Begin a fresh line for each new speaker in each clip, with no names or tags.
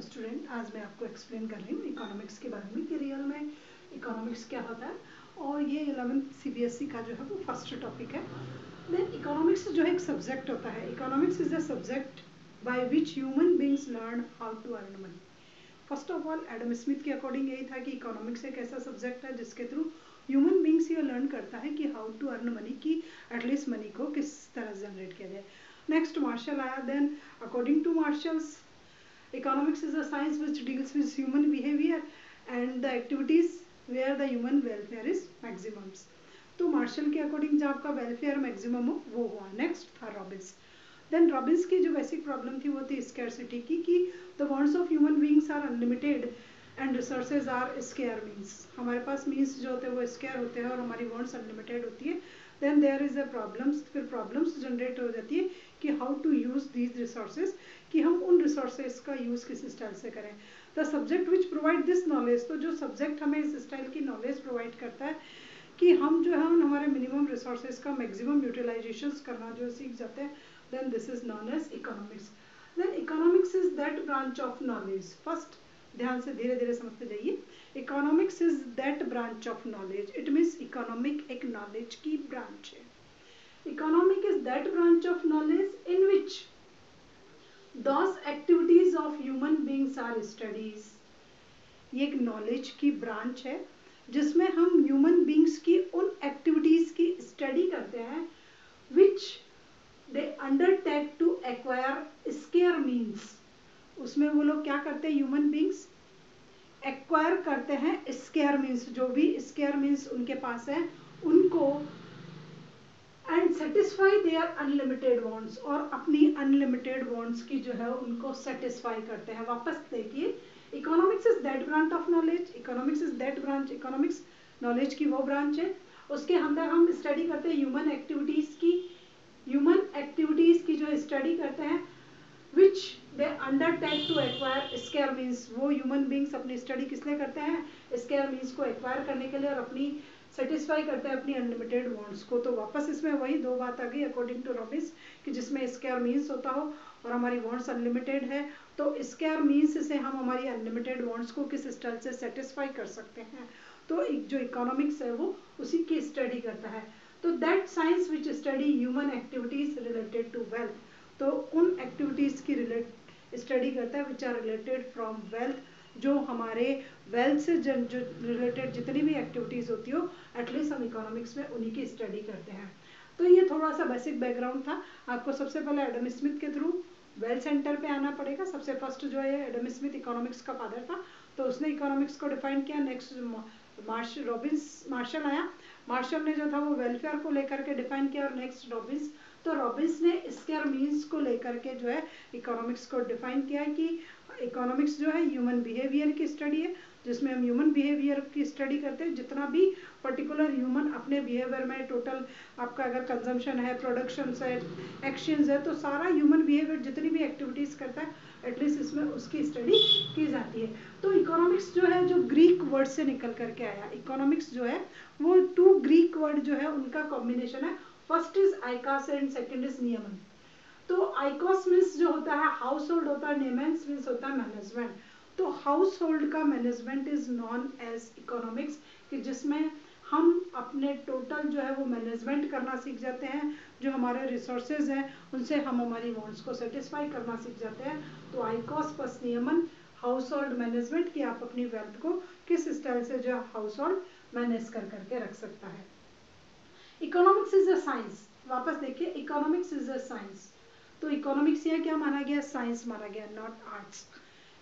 Student, आज मैं आपको एक्सप्लेन कर रही हूँ इकोनॉमिक्स के बारे में कि रियल में इकोनॉमिक्स क्या होता है। और ये 11th सीबीएसई का जो है वो फर्स्ट टॉपिक है। देन इकोनॉमिक्स जो है एक सब्जेक्ट होता है। Economics is a subject by which human beings learn how to earn money. First of all Adam Smith के अकॉर्डिंग यही था कि इकोनॉमिक्स एक ऐसा सब्जेक्ट है जिसके थ्रू ह्यूमन बींग्स ये लर्न करता है कि हाउ टू अर्न मनी, की एटलीस्ट मनी को किस तरह जनरेट किया जाए। नेक्स्ट मार्शल आया। Then according to Marshall's, economics is a science which deals with human behavior and the activities where the human welfare is maximum. तो martial के according जब आपका वेलफेयर मैक्सिमम हो वो हुआ। नेक्स्ट था रॉबिन्स। देन रॉबिन्स की जो बेसिक प्रॉब्लम थी वो थी स्कैरसिटी की, कि the wants of human beings are unlimited and resources are scarce means. हमारे पास मीन्स जो होते हैं वो स्केयर होते हैं और हमारी वांट्स अनलिमिटेड होती है। Then there is a problems, फिर प्रॉब्लम्स जनरेट हो जाती है कि how to use these resources, कि हम उन रिसोर्सेज का यूज किस स्टाइल से करें। The subject which provide this knowledge, तो जो सब्जेक्ट हमें इस स्टाइल की नॉलेज प्रोवाइड करता है कि हम जो है हमारे मिनिमम रिसोर्सेज का मैक्सिमम यूटिलाइजेशन करना जो सीख जाते हैं, then this is known as economics. Then economics is that branch of knowledge. First ध्यान से धीरे धीरे समझते जाइए। Economics is that branch of knowledge, it means economic एक नॉलेज की ब्रांच है। Economic is that branch of knowledge in which those activities of human beings are studies। ये एक नॉलेज की ब्रांच है जिसमें हम ह्यूमन बींग्स की उन एक्टिविटीज की स्टडी करते हैं which they undertake to acquire scarce means. उसमें वो लोग क्या करते हैं, ह्यूमन बींग्स एक्वायर करते हैं स्केयर मीन्स, जो भी स्केयर मीन्स उनके पास है उनको, and satisfy their unlimited wants, और अपनी अनलिमिटेड वांट्स की जो है उनको सेटिस्फाई करते हैं। वापस देखिए, economics is that branch of knowledge, economics is that branch, economics knowledge की वो ब्रांच है। उसके अंदर हम स्टडी करते हैं ह्यूमन एक्टिविटीज की, ह्यूमन एक्टिविटीज की जो स्टडी करते हैं which they undertake to acquire scarce means. वो ह्यूमन बींग्स अपनी स्टडी किस लिए करते हैं, स्केयर मीन्स को एक्वायर करने के लिए और अपनी सेटिस्फाई करते हैं अपनी अनलिमिटेड वांट्स को। तो वापस इसमें वही दो बात आ गई अकॉर्डिंग टू रॉबिन्स, कि जिसमें स्केयर मीन्स होता हो और हमारी वांट्स अनलिमिटेड है, तो स्केयर मीन्स से हम हमारी अनलिमिटेड वांट्स को किस स्टाइल से सेटिस्फाई कर सकते हैं। तो जो इकोनॉमिक्स है वो उसी की स्टडी करता है। तो that science which study human activities related to wealth, तो उन एक्टिविटीज की स्टडी करता है which are related from wealth, जो हमारे वेल्थ से जो रिलेटेड जितनी भी एक्टिविटीज होती हो एटलीस्ट हम इकोनॉमिक्स में उन्हीं की स्टडी करते हैं। तो ये थोड़ा सा बेसिक बैकग्राउंड था। आपको सबसे पहले एडम स्मिथ के थ्रू वेल सेंटर पे आना पड़ेगा। सबसे फर्स्ट जो है एडम स्मिथ इकोनॉमिक्स का फादर था, तो उसने इकोनॉमिक्स को डिफाइन किया। नेक्स्ट मार्शल आया, मार्शल ने जो था वो वेलफेयर को लेकर के डिफाइन किया, और नेक्स्ट रॉबिन्स, तो रॉबिन्स ने स्केयर मीन्स को लेकर के जो है इकोनॉमिक्स को डिफाइन किया है कि इकोनॉमिक्स जो है ह्यूमन बिहेवियर की स्टडी है, जिसमें हम ह्यूमन बिहेवियर की स्टडी करते हैं। जितना भी पर्टिकुलर ह्यूमन अपने बिहेवियर में टोटल आपका अगर कंजम्पशन है, प्रोडक्शन है, एक्शंस है, तो सारा ह्यूमन बिहेवियर जितनी भी एक्टिविटीज करता है एटलीस्ट इसमें उसकी स्टडी की जाती है। तो इकोनॉमिक्स जो है जो ग्रीक वर्ड से निकल करके आया, इकोनॉमिक्स जो है वो टू ग्रीक वर्ड जो है उनका कॉम्बिनेशन है। फर्स्ट इज आइकास एंड सेकंड इज नियमन। तो आइकोस मीन्स जो होता है हाउस होल्ड होता है, नियमेंस मीन्स होता है मैनेजमेंट। तो हाउस होल्ड का management is known as economics, कि जिसमें हम अपने टोटल जो है वो मैनेजमेंट करना सीख जाते हैं, जो हमारे रिसोर्सेज हैं उनसे हम हमारी वांट्स को सेटिस्फाई करना सीख जाते हैं। तो आइकोस प्लस नियमन हाउस होल्ड मैनेजमेंट, कि आप अपनी वेल्थ को किस स्टाइल से जो हाउस होल्ड मैनेज कर करके रख सकता है। इकोनॉमिक्स इज अ साइंस, वापस देखिए इकोनॉमिक्स इज अ साइंस, तो इकोनॉमिक्स ये क्या माना गया, साइंस माना गया, not arts.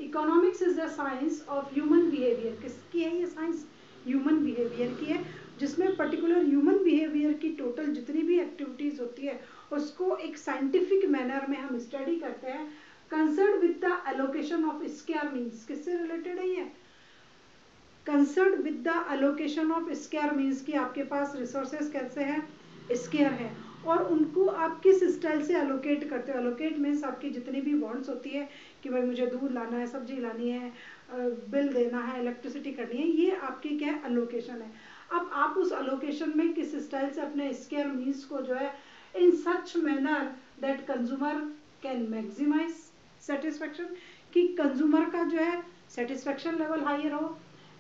Economics is the science of human behaviour. किसकी है ये साइंस, ह्यूमन बिहेवियर की है, जिसमें पर्टिकुलर ह्यूमन बिहेवियर की टोटल जितनी भी एक्टिविटीज होती है उसको एक साइंटिफिक मैनर में हम स्टडी करते हैं, concern with the allocation of square means. किससे रिलेटेड है ये, concern with the allocation of square means, कि आपके पास रिसोर्सेज कैसे हैं, स्केयर है, और उनको आप किस स्टाइल से एलोकेट करते हो। एलोकेट मीन्स आपकी जितनी भी वांट्स होती है कि भाई मुझे दूध लाना है, सब्जी लानी है, बिल देना है, इलेक्ट्रिसिटी करनी है, ये आपकी क्या है, एलोकेशन है। अब आप उस एलोकेशन में किस स्टाइल से अपने स्केयर मीन्स को जो है in such manner that consumer can maximise satisfaction, कि कंज्यूमर का जो है सेटिस्फेक्शन लेवल हायर हो,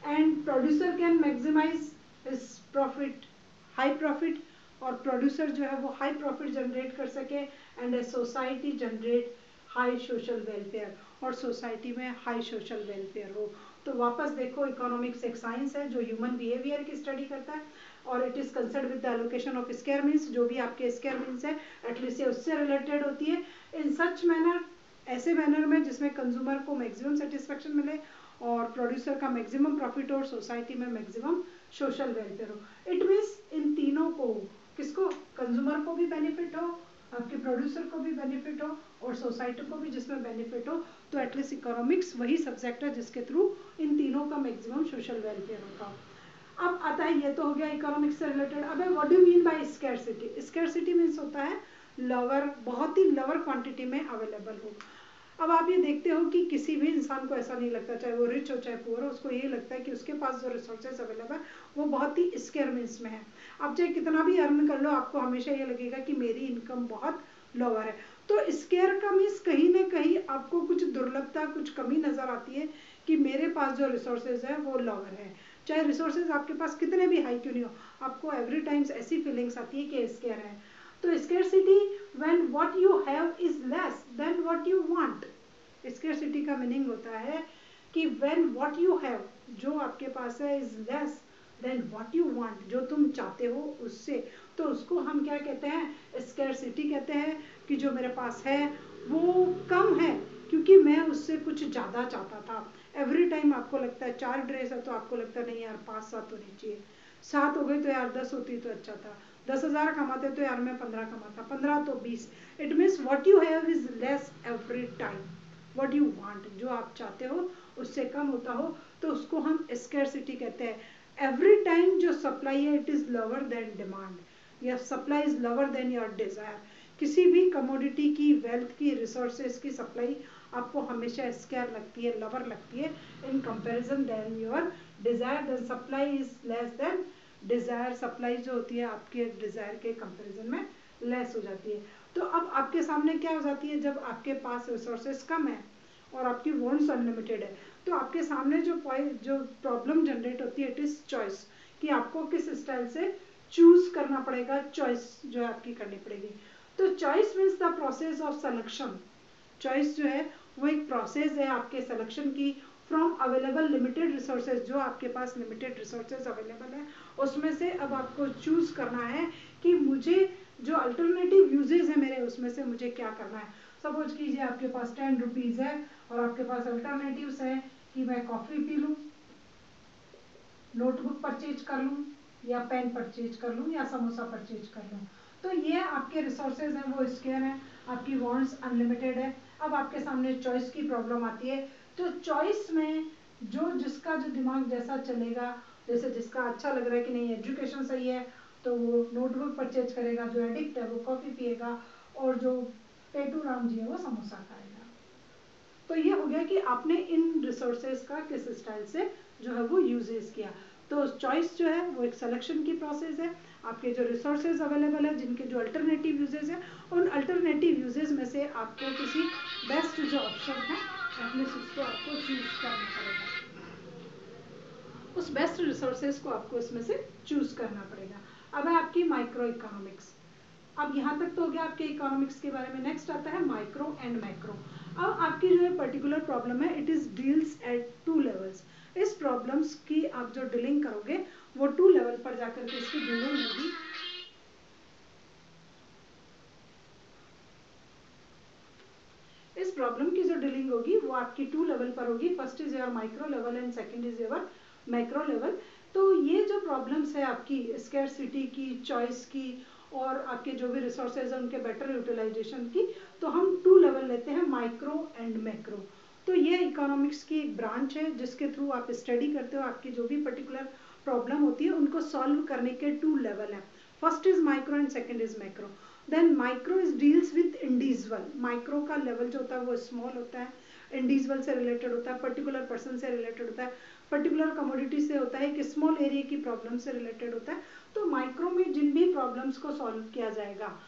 and producer can maximise his profit, high profit, और प्रोड्यूसर जो है वो हाई प्रॉफिट जनरेट कर सके, and a society generate high social welfare, और सोसाइटी में हाई सोशल वेलफेयर हो। तो वापस देखो, इकोनॉमिक्स एक साइंस है जो ह्यूमन बिहेवियर की स्टडी करता है, और it is concern with the allocation of square means, जो भी आपके स्क्वायर मीन्स है एटलीस्ट ये उससे रिलेटेड होती है, इन सच मैनर, ऐसे मैनर में जिसमें कंज्यूमर को मैक्सिमम सेटिस्फेक्शन मिले और प्रोड्यूसर का मैक्सिमम प्रॉफिट और सोसाइटी में मैक्सिमम सोशल वेलफेयर हो। इट मीन्स इन तीनों को, किसको, कंज्यूमर को भी बेनिफिट हो, आपके प्रोड्यूसर को भी बेनिफिट हो, और सोसाइटी को भी जिसमें बेनिफिट हो। तो एटलीस्ट इकोनॉमिक्स वही सब्जेक्ट है जिसके थ्रू इन तीनों का मैक्सिमम सोशल वेलफेयर होगा। अब आता है, ये तो हो गया इकोनॉमिक्स से रिलेटेड। अब what do mean by scarcity? Scarcity means होता है लोअर, बहुत ही लोअर क्वांटिटी में अवेलेबल हो। अब आप ये देखते हो कि किसी भी इंसान को ऐसा नहीं लगता, चाहे वो रिच हो चाहे पुअर हो, उसको ये लगता है कि उसके पास जो रिसोर्सेज अवेलेबल वो बहुत ही स्केयर मीन्स में है। आप चाहे कितना भी अर्न कर लो, आपको हमेशा ये लगेगा कि मेरी इनकम बहुत लोअर है। तो स्केयर का मीन्स कहीं ना कहीं आपको कुछ दुर्लभता, कुछ कमी नजर आती है कि मेरे पास जो रिसोर्सेज है वो लोअर है। चाहे रिसोर्सेज आपके पास कितने भी हाई क्यों नहीं हो, आपको एवरी टाइम्स ऐसी फीलिंग्स आती है कि स्केयर है। तो scarcity when what you have is less then what you want. Scarcity का मीनिंग होता है कि व्हेन व्हाट यू हैव, जो आपके पास है, is less then what you want, जो तुम चाहते हो उससे, तो उसको हम क्या कहते हैं, स्केरसिटी कहते हैं। कि जो मेरे पास है वो कम है क्योंकि मैं उससे कुछ ज़्यादा चाहता था। एवरी टाइम आपको लगता है 4 ड्रेस है तो आपको लगता है नहीं यार 5-7 होनी चाहिए, 7 हो गई तो यार 10 होती तो अच्छा था, 10,000 कमाते तो यार मैं 15 कमाता, 15 तो 20। It means what you have is less every time, what you want, जो आप चाहते हो उससे कम होता हो, तो उसको हम स्कैरसिटी कहते हैं। एवरी टाइम जो सप्लाई है it is lower than demand, या supply is lower than your desire. किसी भी कमोडिटी की, वेल्थ की, रिसोर्सेज की सप्लाई आपको हमेशा स्केयर लगती है, लोअर लगती है in comparison than your desire. Then supply is less than desire, supply जो होती है आपके डिजायर के कंपैरिजन में लेस हो जाती है। तो अब आपके सामने क्या हो जाती है, जब आपके पास रिसोर्सेज कम है और आपकी वांट्स अनलिमिटेड है, तो आपके सामने जो प्रॉब्लम जनरेट होती है इट इज चॉइस, कि आपको किस स्टाइल से चूज करना पड़ेगा, चॉइस जो है आपकी करनी पड़ेगी। तो choice means the process of selection. Choice जो है वो एक प्रोसेस है आपके सिलेक्शन की फ्रॉम अवेलेबल लिमिटेड रिसोर्सेज, जो आपके पास लिमिटेड रिसोर्सेज अवेलेबल है उसमें से अब आपको चूज करना है कि मुझे जो अल्टरनेटिव यूजेज है मेरे, उसमें से मुझे क्या करना है। सपोज कीजिए आपके पास 10 रुपीज है और आपके पास अल्टरनेटिव्स है कि मैं कॉफी पी लूँ, नोटबुक परचेज कर लूँ, या पेन परचेज कर लूँ, या समोसा परचेज कर लूँ। तो ये आपके रिसोर्सेज हैं वो स्केयर हैं, आपकी वांट्स अनलिमिटेड है। अब आपके सामने चॉइस की प्रॉब्लम आती है, तो चॉइस में जो जिसका जो दिमाग जैसा चलेगा, जैसे जिसका अच्छा लग रहा है कि नहीं एजुकेशन सही है तो वो नोटबुक परचेज करेगा, जो एडिक्ट है वो कॉफी पिएगा, और जो पेटू राम जी है वो समोसा खाएगा। तो ये हो गया कि आपने इन रिसोर्सेज का किस स्टाइल से जो है वो यूजेस किया। तो चॉइस जो है वो एक सिलेक्शन की प्रोसेस है, आपके जो रिसोर्सेज अवेलेबल है जिनके जो अल्टरनेटिव यूजेस है, उन अल्टरनेटिव यूजेस में से आपको किसी बेस्ट जो ऑप्शन है एटलीस्ट उसको आपको चूज करना पड़ेगा, उस बेस्ट रिसोर्सेज को आपको इसमें से चूज करना पड़ेगा। अब है आपकी माइक्रो इकोनॉमिक्स। अब यहाँ तक तो हो गया आपके इकोनॉमिक्स के बारे में। नेक्स्ट आता है माइक्रो एंड मैक्रो। अब आपकी जो है पर्टिकुलर प्रॉब्लम है it is deals at 2 levels. इस प्रॉब्लम्स की आप जो डीलिंग करोगे वो 2 लेवल पर जाकर के इसकी डीलिंग होगी। इस प्रॉब्लम की जो डीलिंग होगी वो आपकी 2 लेवल पर होगी। First is your micro level and second is your macro level. तो ये जो प्रॉब्लम्स है आपकी स्कैरसिटी की, चॉइस की, और आपके जो भी रिसोर्सेज है उनके बेटर यूटिलाइजेशन की, तो हम 2 लेवल लेते हैं, माइक्रो एंड मैक्रो। तो ये इकोनॉमिक्स की एक ब्रांच है जिसके थ्रू आप स्टडी करते हो, आपकी जो भी पर्टिकुलर प्रॉब्लम होती है उनको सॉल्व करने के 2 लेवल हैं। First is micro and second is macro. Then micro is deals with individual. Micro का लेवल जो होता है वो स्मॉल होता है, इंडिविजुअल से रिलेटेड होता है, पर्टिकुलर पर्सन से रिलेटेड होता है, पर्टिकुलर कमोडिटी से होता है, एक स्मॉल एरिया की प्रॉब्लम से रिलेटेड होता है। तो माइक्रो में जिन भी प्रॉब्लम्स को सॉल्व किया जाएगा,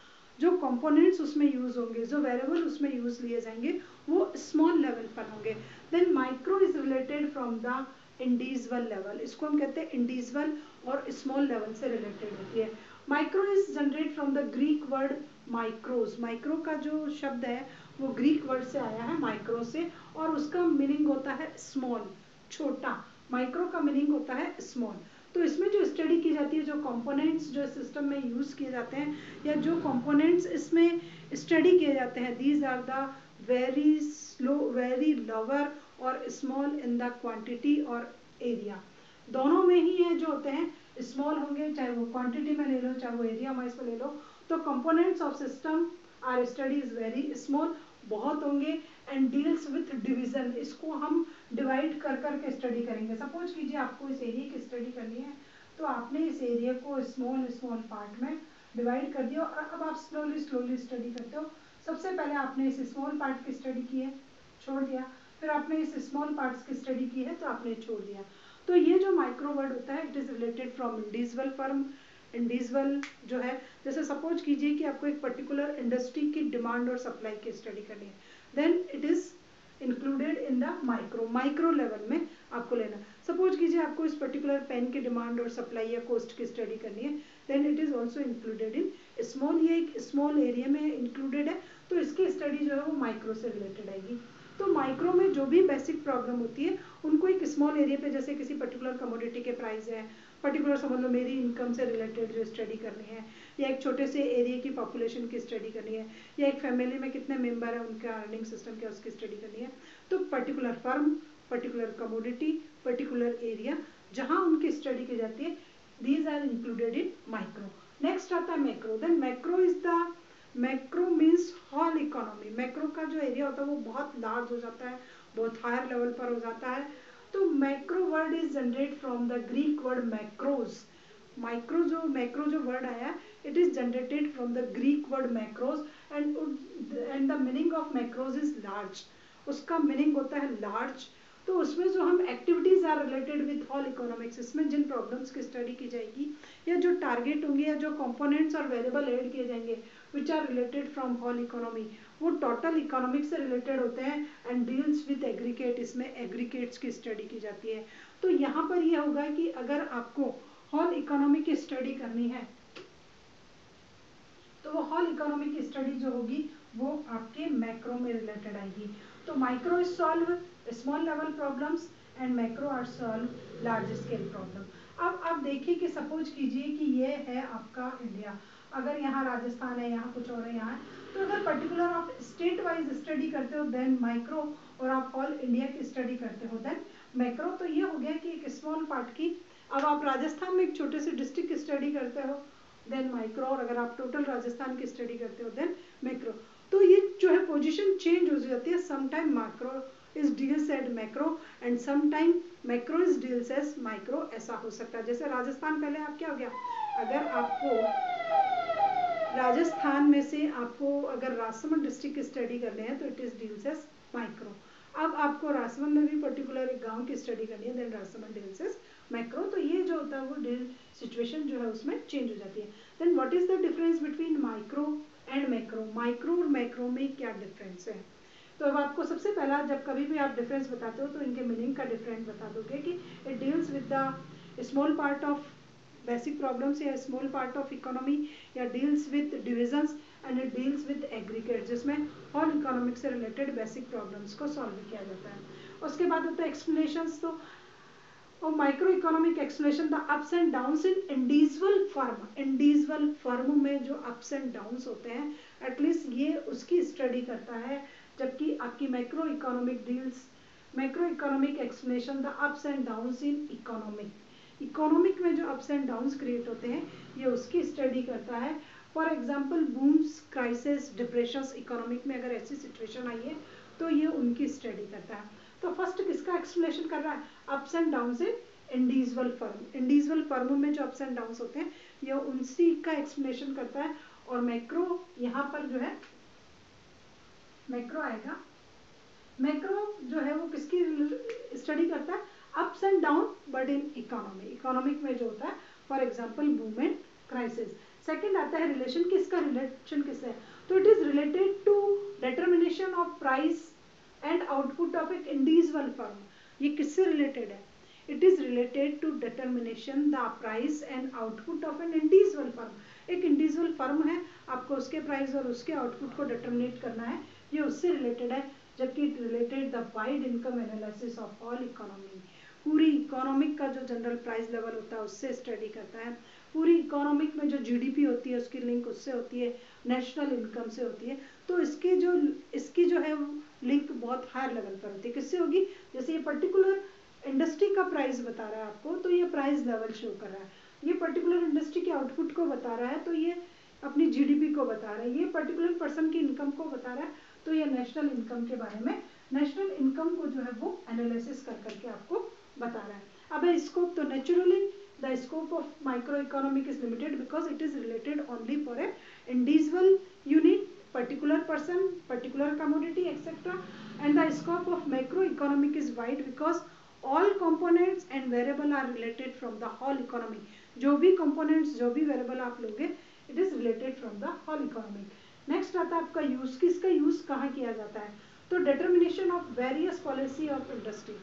जो कंपोनेंट्स उसमें यूज होंगे, जो वेरिएबल उसमें यूज लिए जाएंगे, वो स्मॉल लेवल पर होंगे. Then micro is related from the individual level. इसको हम कहते हैं इंडिविजुअल और स्मॉल लेवल से रिलेटेड होती है. Micro is generate from the Greek word micros. Micro का जो शब्द है वो ग्रीक वर्ड से आया है, माइक्रो से, और उसका मीनिंग होता है स्मॉल, छोटा. माइक्रो का मीनिंग होता है स्मॉल. तो इसमें जो स्टडी की जाती है, जो कंपोनेंट्स जो सिस्टम में यूज किए जाते हैं, या जो कंपोनेंट्स इसमें स्टडी किए जाते हैं, these are the very slow, very lower और स्मॉल इन द क्वांटिटी और एरिया. दोनों में ही ये जो होते हैं स्मॉल होंगे, चाहे वो क्वांटिटी में ले लो, चाहे वो एरिया वाइज में ले लो. तो components of system are study is very small, बहुत होंगे. एंड डील्स विथ डिवीजन, इसको हम डिवाइड कर करके स्टडी करेंगे. सपोज कीजिए आपको इस एरिया की स्टडी करनी है, तो आपने इस एरिया को स्मॉल स्मॉल पार्ट में डिवाइड कर दिया, और अब आप स्लोली स्लोली स्टडी करते हो. सबसे पहले आपने इस स्मॉल पार्ट की स्टडी की है, छोड़ दिया. फिर आपने इस स्मॉल पार्ट्स की स्टडी की है, तो आपने छोड़ दिया. तो ये जो माइक्रो वर्ड होता है, it is related from individual firm. Individual जो है, जैसे सपोज कीजिए कि आपको एक पर्टिकुलर इंडस्ट्री की डिमांड और सप्लाई की स्टडी करनी है, then it is included in the micro. Micro level में आपको लेना. सपोज कीजिए आपको इस पर्टिकुलर पेन की डिमांड और सप्लाई या कॉस्ट की स्टडी करनी है, then it is also included in small. ये एक स्मॉल एरिया में इंक्लूडेड है, तो इसकी स्टडी जो है वो माइक्रो से रिलेटेड आएगी. तो माइक्रो में जो भी बेसिक प्रॉब्लम होती है, उनको एक स्मॉल एरिया पे, जैसे किसी पर्टिकुलर कमोडिटी के प्राइस है, पर्टिकुलर समझ लो मेरी इनकम से रिलेटेड जो स्टडी करनी है, या एक छोटे से एरिया की पॉपुलेशन की स्टडी करनी है, या एक फैमिली में कितने मेंबर है उनका अर्निंग सिस्टम क्या, उसकी स्टडी करनी है. तो particular firm, particular commodity, particular area, जहां उनकी स्टडी की जाती है, these are included in micro. Next आता है macro. Then macro is the, macro means whole economy. Macro का जो एरिया होता है वो बहुत लार्ज हो जाता है, बहुत हायर लेवल पर हो जाता है. तो macro word is generate from the Greek word macros. Macro जो वर्ड आया, it is generated from the Greek word macros, and the meaning of macros is large. उसका मीनिंग होता है लार्ज. तो उसमें जो हम activities are related with whole economics, इसमें जिन प्रॉब्लम्स की स्टडी की जाएगी, या जो टारगेट होंगे, या जो कंपोनेंट्स और वेरिएबल ऐड किए जाएंगे which are related from whole economy, वो टोटल इकोनॉमिक्स से रिलेटेड होते हैं. एंड डील्स विथ एग्रीगेट, इसमें एग्रीगेट्स की स्टडी की जाती है. तो यहाँ पर यह होगा कि अगर आपको होल इकोनॉमी की स्टडी करनी है, तो वो होल इकोनॉमी की स्टडी जो होगी वो आपके मैक्रो में रिलेटेड आएगी. तो micro is solve small level problems, and macro are solve large scale problem. अब आप देखिए कि सपोज कीजिए कि ये है आपका इंडिया, अगर यहाँ राजस्थान है, यहाँ कुछ और है, यहाँ है. तो अगर पर्टिकुलर आप स्टेट वाइज स्टडी करते हो देन माइक्रो, और आप ऑल इंडिया की स्टडी करते हो देन मैक्रो. तो ये हो गया कि एक स्मॉल पार्ट की, अब आप राजस्थान में एक छोटे से डिस्ट्रिक्ट की स्टडी करते हो देन माइक्रो, और अगर आप टोटल राजस्थान की स्टडी करते हो देन मैक्रो. तो ये जो है पोजीशन चेंज हो जाती है. Sometime macro is deals at macro, and sometime macro is deals as micro, ऐसा हो सकता है. जैसे राजस्थान, पहले आप क्या हो गया, अगर आपको राजस्थान में से आपको अगर राजसमंद डिस्ट्रिक्ट की स्टडी करनी है तो it is deals as micro. अब आपको राजसमंद में भी पर्टिकुलर एक गांव की स्टडी करनी है then Rajsamand deals as macro. तो ये जो होता है वो डील सिचुएशन जो है उसमें चेंज हो जाती है. Then what is the difference between micro and macro. Micro और मैक्रो में क्या डिफरेंस है. तो अब आपको सबसे पहला, जब कभी भी आप डिफरेंस बताते हो तो इनके मीनिंग का डिफरेंस बता दोगे कि it deals with the small part of basic problems, या स्मॉल पार्ट ऑफ इकोनॉमी, या deals with divisions, and it deals with aggregate, जिसमें होल इकोनॉमिक से रिलेटेड बेसिक प्रॉब्लम्स को सॉल्व किया जाता है. उसके बाद होता है एक्सप्लेनेशंस. तो और micro economic explanation, the ups and downs in individual firm. Individual firm में जो अप्स एंड डाउन्स होते हैं, एटलीस्ट ये उसकी स्टडी करता है. जबकि आपकी macro economic deals, macro economic explanation the ups and downs in economic. Economic में जो अप्स एंड डाउन्स क्रिएट होते हैं, ये उसकी स्टडी करता है. For example बूम्स, crisis, depressions, economic में अगर ऐसी सिचुएशन आई है तो ये उनकी स्टडी करता है. तो फर्स्ट किसका एक्सप्लेनेशन कर रहा है, ups and downs in individual firm. Individual firm में जो अप्स एंड डाउन्स होते हैं ये उनसी का एक्सप्लेनेशन करता है. और मैक्रो यहाँ पर जो है मैक्रो आएगा. मैक्रो जो है वो किसकी स्टडी करता है, ups and down but in economy. Economic में जो होता है for example boom and crisis. Second आता है रिलेशन, किसका रिलेशन किससे है, तो it is related to determination of price and output of एक इंडिविजुअल फर्म। ये किससे रिलेटेड है, it is related to determination the price and output of an individual firm. एक इंडिविजुअल फर्म है, आपको उसके प्राइस और उसके आउटपुट को डिटर्मिनेट करना है, ये उससे रिलेटेड है। जबकि it related the wide income analysis of all economy, पूरी इकोनॉमिक का जो जनरल प्राइस लेवल होता है उससे स्टडी करता है। पूरी इकोनॉमिक में जो जीडीपी होती है उसकी लिंक उससे होती है, नेशनल इनकम से होती है। तो इसकी जो है लिंक बहुत हायर लेवल पर होती है। किससे होगी, जैसे ये पर्टिकुलर इंडस्ट्री का प्राइस बता रहा है आपको, तो ये प्राइस लेवल शो कर रहा है। ये पर्टिकुलर इंडस्ट्री के आउटपुट को बता रहा है, तो ये अपनी जीडीपी को बता रहा है। ये पर्टिकुलर पर्सन की इनकम को बता रहा है, तो ये नेशनल इनकम के बारे में, नेशनल इनकम को जो है वो एनालिसिस कर करके आपको बता रहा है। अब स्कोप, तो naturally the scope of microeconomic is limited because it is related only for a individual unit, particular person, particular commodity, etc. And the scope of macroeconomic is wide because all components and variable are related from the whole economy. जो भी components, जो भी variable आप लोगे, it is related from the whole economy. Next आता है आपका use, किसका use कहाँ किया जाता है, तो determination of various policy of industry।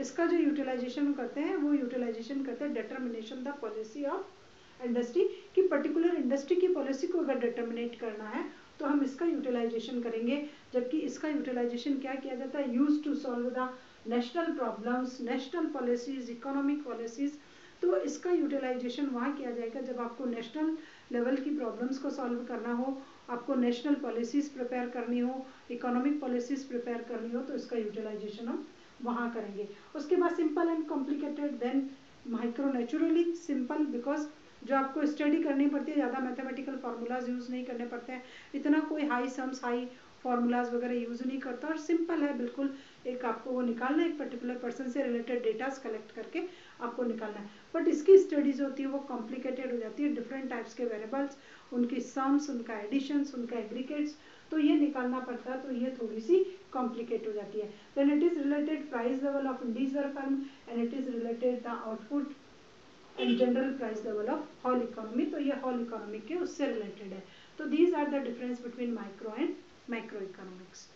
इसका जो यूटिलाइजेशन करते हैं वो यूटिलाइजेशन करते हैं determination the policy of industry, कि पर्टिकुलर इंडस्ट्री की पॉलिसी को अगर डिटर्मिनेट करना है तो हम इसका यूटिलाइजेशन करेंगे। जबकि इसका यूटिलाइजेशन क्या किया जाता है, use to solve the national problems, national policies, economic policies. तो इसका यूटिलाइजेशन वहाँ किया जाएगा जब आपको नेशनल लेवल की प्रॉब्लम्स को सॉल्व करना हो, आपको नेशनल पॉलिसीज प्रिपेयर करनी हो, इकोनॉमिक पॉलिसीज प्रिपेयर करनी हो, तो इसका यूटिलाइजेशन हम वहाँ करेंगे। उसके बाद simple and complicated, then micro. Naturally simple because जो आपको स्टडी करनी पड़ती है, ज़्यादा मैथमेटिकल फार्मूलाज यूज़ नहीं करने पड़ते हैं, इतना कोई हाई सम्स, हाई फार्मूलाज वगैरह यूज़ नहीं करता, और सिंपल है बिल्कुल। एक आपको वो निकालना है, एक पर्टिकुलर पर्सन से रिलेटेड डेटास कलेक्ट करके आपको निकालना है। बट इसकी स्टडीज होती है वो कॉम्प्लिकेटेड हो जाती है, डिफरेंट टाइप्स के वेरिएबल्स, उनकी सम्स, उनका एडिशंस, उनका एग्रीगेट्स, तो ये निकालना पड़ता है, तो ये थोड़ी सी कॉम्प्लिकेट हो जाती है। Then it is related price level of individual firm and it is related the output and general price level of whole economy, तो ये होल इकोनॉमी के उससे रिलेटेड है। तो these are the difference between micro and macro economics.